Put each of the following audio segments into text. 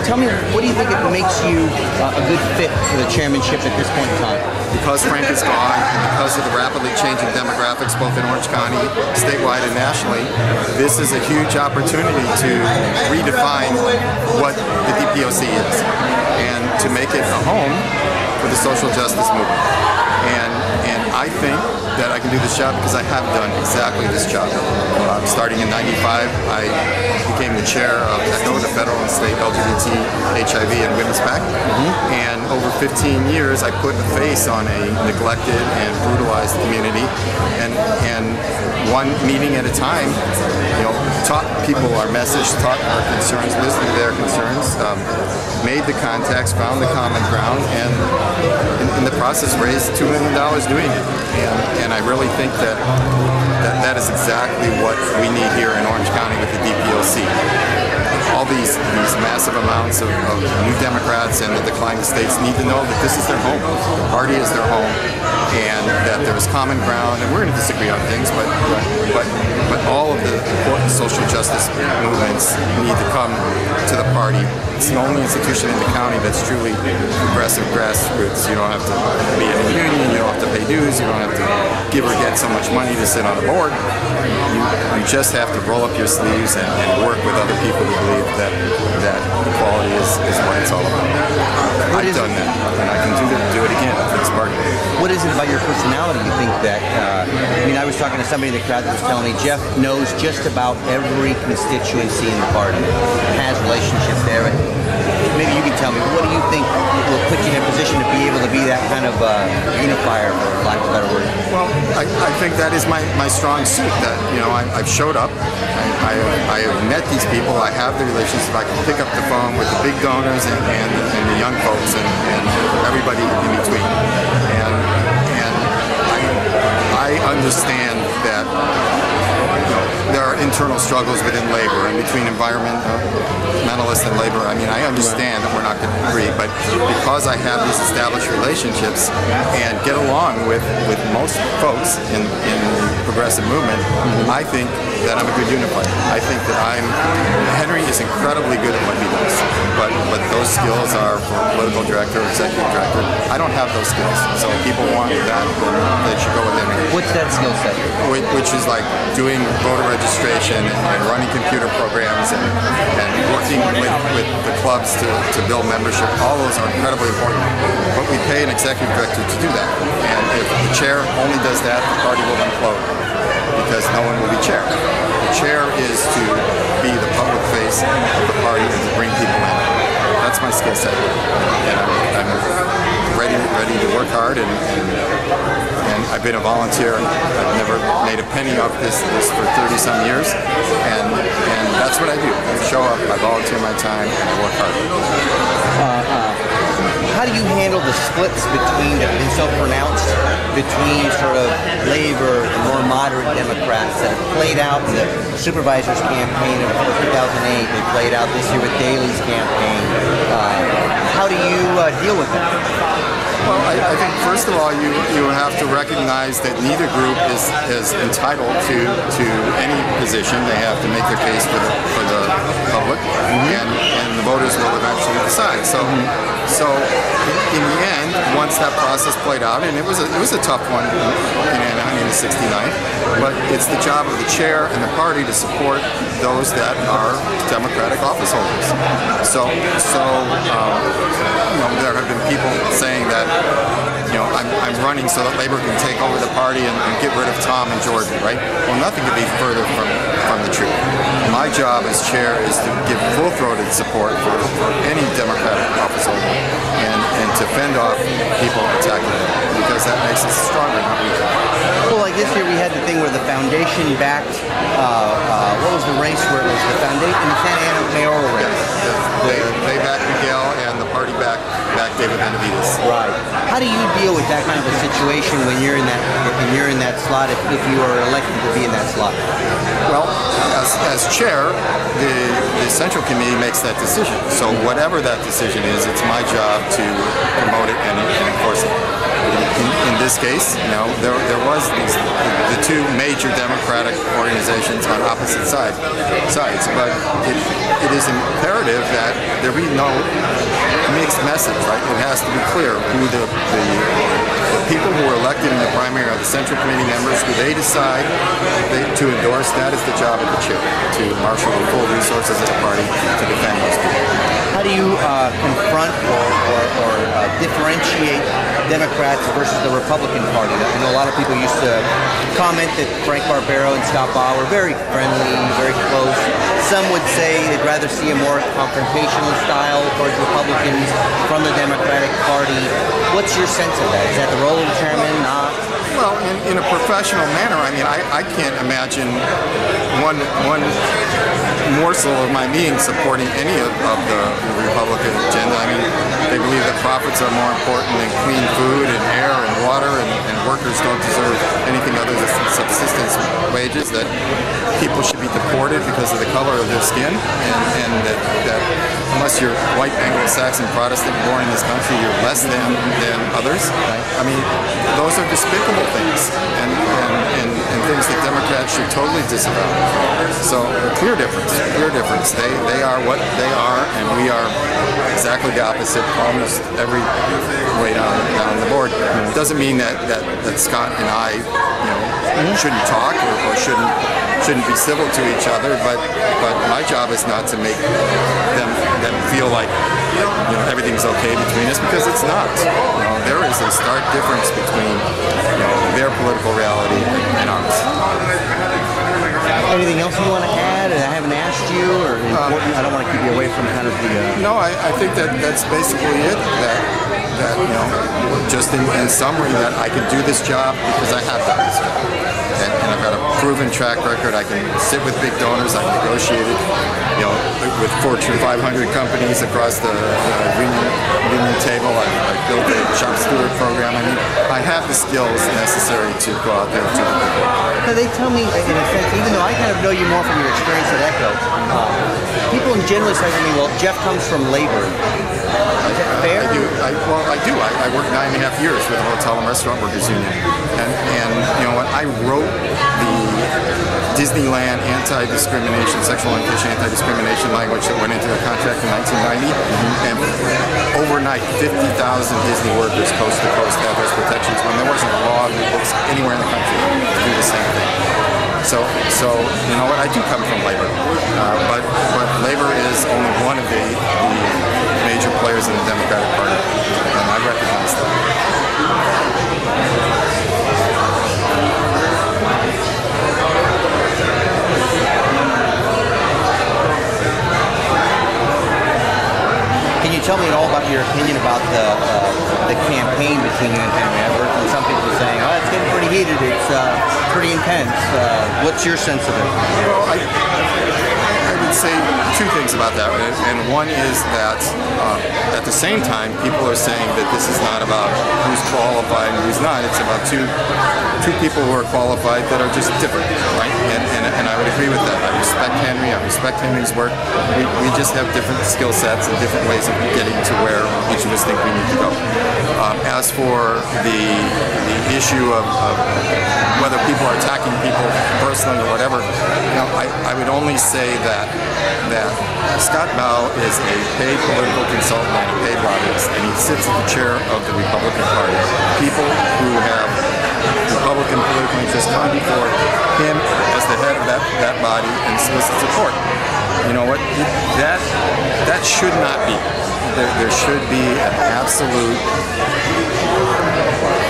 tell me, what do you think it makes you a good fit for the chairmanship at this point in time? Because Frank is gone, and because of the rapidly changing demographics both in Orange County, statewide and nationally, this is a huge opportunity to redefine what the DPOC is and to make it a home for the social justice movement. And I think that I can do this job because I have done exactly this job. Starting in '95, I became the chair of ECHO, the federal and state LGBT, HIV, and Women's PAC. And over 15 years, I put a face on a neglected and brutalized community. And one meeting at a time, taught people our message, taught our concerns, listened to their concerns, made the contacts, found the common ground, and in the process raised $2 million doing it. And I really think that is exactly what we need here in Orange County with the DPOC. All these massive amounts of new Democrats and the declining states need to know that this is their home. The party is their home, and that there is common ground. And we're going to disagree on things, but all of the important social justice movements need to come to the party. It's the only institution in the county that's truly progressive grassroots. You don't have to be in a union, you don't have to pay dues, you don't have to give or get so much money to sit on a board. You just have to roll up your sleeves and work with other people who believe that equality is what it's all about. I've done that, and I can do it again for this party. What is it about your personality you think that, I was talking to somebody in the crowd that was telling me Jeff knows just about every constituency in the party, has relationships there. Maybe you can tell me, what do you think will put you in a position to be able to be that kind of unifier, for lack of a better word? Well, I think that is my strong suit. That I've showed up, I have met these people, I have the relationships. I can pick up the phone with the big donors and the young folks and everybody in between. And I understand that there are internal struggles within labor and between environmentalists and labor. I understand that we're not going to agree, but because I have these established relationships and get along with most folks in the progressive movement, I think that I'm a good unifier. I think that Henry is incredibly good at what he does, but those skills are for political director, executive director. I don't have those skills, so if people want that, then they should go with Henry. What's that skill set? Which is like doing voter registration and running computer programs and working with the clubs to build membership. All those are incredibly important. But we pay an executive director to do that. And if the chair only does that, the party will implode because no one will be chair. The chair is to be the public face of the party and to bring people in. That's my skill set. And I'm ready to work hard and I've been a volunteer. I've never made a penny off this for 30-some years, and that's what I do. I show up, I volunteer my time, and I work hard. How do you handle the splits between that have been so pronounced between sort of labor and more moderate Democrats that have played out in the supervisor's campaign of 2008? They played out this year with Daley's campaign. How do you deal with that? Well, I think first of all, you have to recognize that neither group is entitled to any position. They have to make their case for the public, and the voters will eventually decide. So in the end, once that process played out, and it was a tough one in Anaheim in '69, but it's the job of the chair and the party to support those that are Democratic office holders. So there have been people saying that I'm running so that labor can take over the party and get rid of Tom and Jordan, right? Well, nothing could be further from the truth. My job as chair is to give full-throated support for any Democratic office holder and to fend off people attacking them, because that makes us stronger, not weaker. Well, like this year we had the thing where the foundation backed, what was the race where it was the foundation, the Santa Ana mayoral race? They backed Miguel and the party backed David Benavides. Right. How do you deal with that kind of a situation when you're in that slot, if you are elected to be in that slot? Well, as chair, the Central Committee makes that decision. So whatever that decision is, it's my job to promote it and enforce it. In this case, there was the two major Democratic organizations on opposite sides, but it is imperative that there be no mixed message, right? It has to be clear who the people who are elected in the primary are the Central Committee members, who they decide to endorse. That is the job of the chair, to marshal the full resources of the party to defend those people. How do you confront or differentiate Democrats versus the Republican Party? I know a lot of people used to comment that Frank Barbero and Scott Baugh were very friendly, very close. Some would say they'd rather see a more confrontational style towards Republicans from the Democratic Party. What's your sense of that? Is that the role of the chairman? Not? Well, in a professional manner, I mean, I can't imagine one morsel of my being supporting any of the Republican agenda. I mean, they believe that profits are more important than clean food and air and water, and workers don't deserve anything other than subsistence wages, that people should be deported because of the color of their skin, and that unless you're white Anglo-Saxon Protestant born in this country, you're less than others. I mean, those are despicable things, and things that Democrats should totally disavow. So a clear difference. They are what they are, and we are exactly the opposite almost every way down the board. It doesn't mean that Scott and I, shouldn't talk or shouldn't be civil to each other, but my job is not to make them feel like everything's okay between us, because it's not. There is a stark difference between their political reality and ours. Anything else you want to add? I haven't asked you, or I don't want to keep you away from kind of the. No, I think that's basically it. That just in summary, that I can do this job because I have done this job, and I've got a proven track record. I can sit with big donors. I've negotiated, with Fortune 500 companies across the union table. I built a shop steward program. I mean, I have the skills necessary to go out there and do the people. Now they tell me, in a sense, even though I kind of know you more from your experience at Echo, people generally say to me, well, Jeff comes from labor. Is that fair? I do. I worked 9.5 years with the Hotel and Restaurant Workers Union. And you know what? I wrote the Disneyland anti-discrimination, sexual orientation anti-discrimination language that went into the contract in 1990. And overnight, 50,000 Disney workers coast to coast had those protections when there wasn't a law in the books anywhere in the country to do the same thing. So you know what? I do come from labor, but labor is only one of the major players in the Democratic Party, and I recognize that. Can you tell me at all about your opinion about the campaign between you and Henry? I've heard from some people saying, "Oh, it's getting pretty heated. It's pretty intense." What's your sense of it? Well, I would say two things about that, and one is that at the same time, people are saying that this is not about who's qualified and who's not. It's about two people who are qualified that are just different, right? And I would agree with that. I respect Henry. I respect Henry's work. We just have different skill sets and different ways of getting to where each of us think we need to go. As for the issue of whether people are attacking people personally or whatever, I would only say that Scott Baugh is a paid political consultant and a paid lobbyist, and he sits at the chair of the Republican Party. People who have Republican political interests come before him as the head of that body and solicit support. You know what? That should not be. There should be an absolute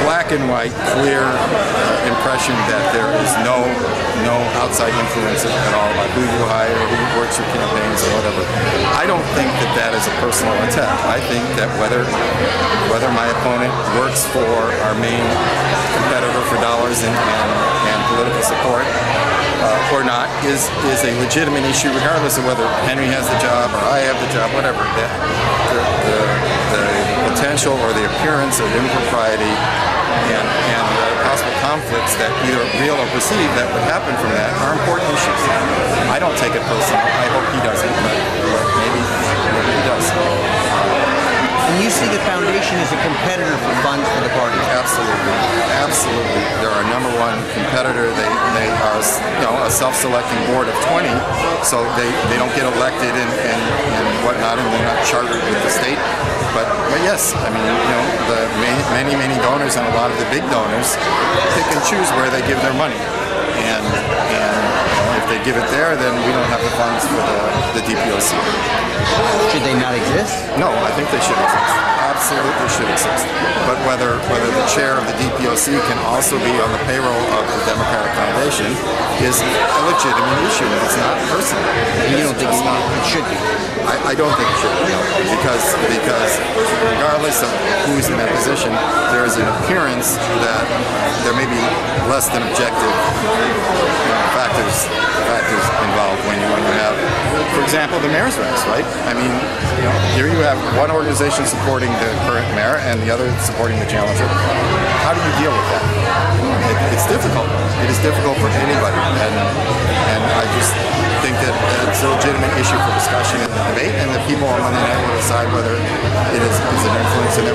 black and white, clear impression that there is no outside influence at all about who you hire or who works your campaigns or whatever. I don't think that is a personal attack. I think that whether my opponent works for our main competitor for dollars and political support or not is a legitimate issue, regardless of whether Henry has the job or I have the job, whatever. The potential or the appearance of impropriety and the possible conflicts that either real or perceived that would happen from that are important issues. I don't take it personal. I hope he doesn't, but maybe he does. When you see the foundation as a competitor for funds for the party? Absolutely, absolutely. They're our number one competitor. They are, a self-selecting board of 20, so they don't get elected and whatnot, and they're not chartered with the state. But yes, I mean, the many donors and a lot of the big donors pick and choose where they give their money, and if they give it there, then we don't have the funds for the DPOC. Should they not exist? No, I think they should exist. Absolutely should exist. But whether the chair of the DPOC can also be on the payroll of the Democratic Foundation is a legitimate issue. It's not personal. You don't think it should be? I don't think it should be, because regardless of who's in that position, there is an appearance that there may be less than objective factors involved when you have, for example, the mayor's race, right? I mean, here you have one organization supporting the current mayor and the other supporting the challenger. How do you deal with that? It's difficult. It is difficult for anybody, and I just think that it's a legitimate issue for discussion and debate, and the people on Monday night will decide whether it is an influence in their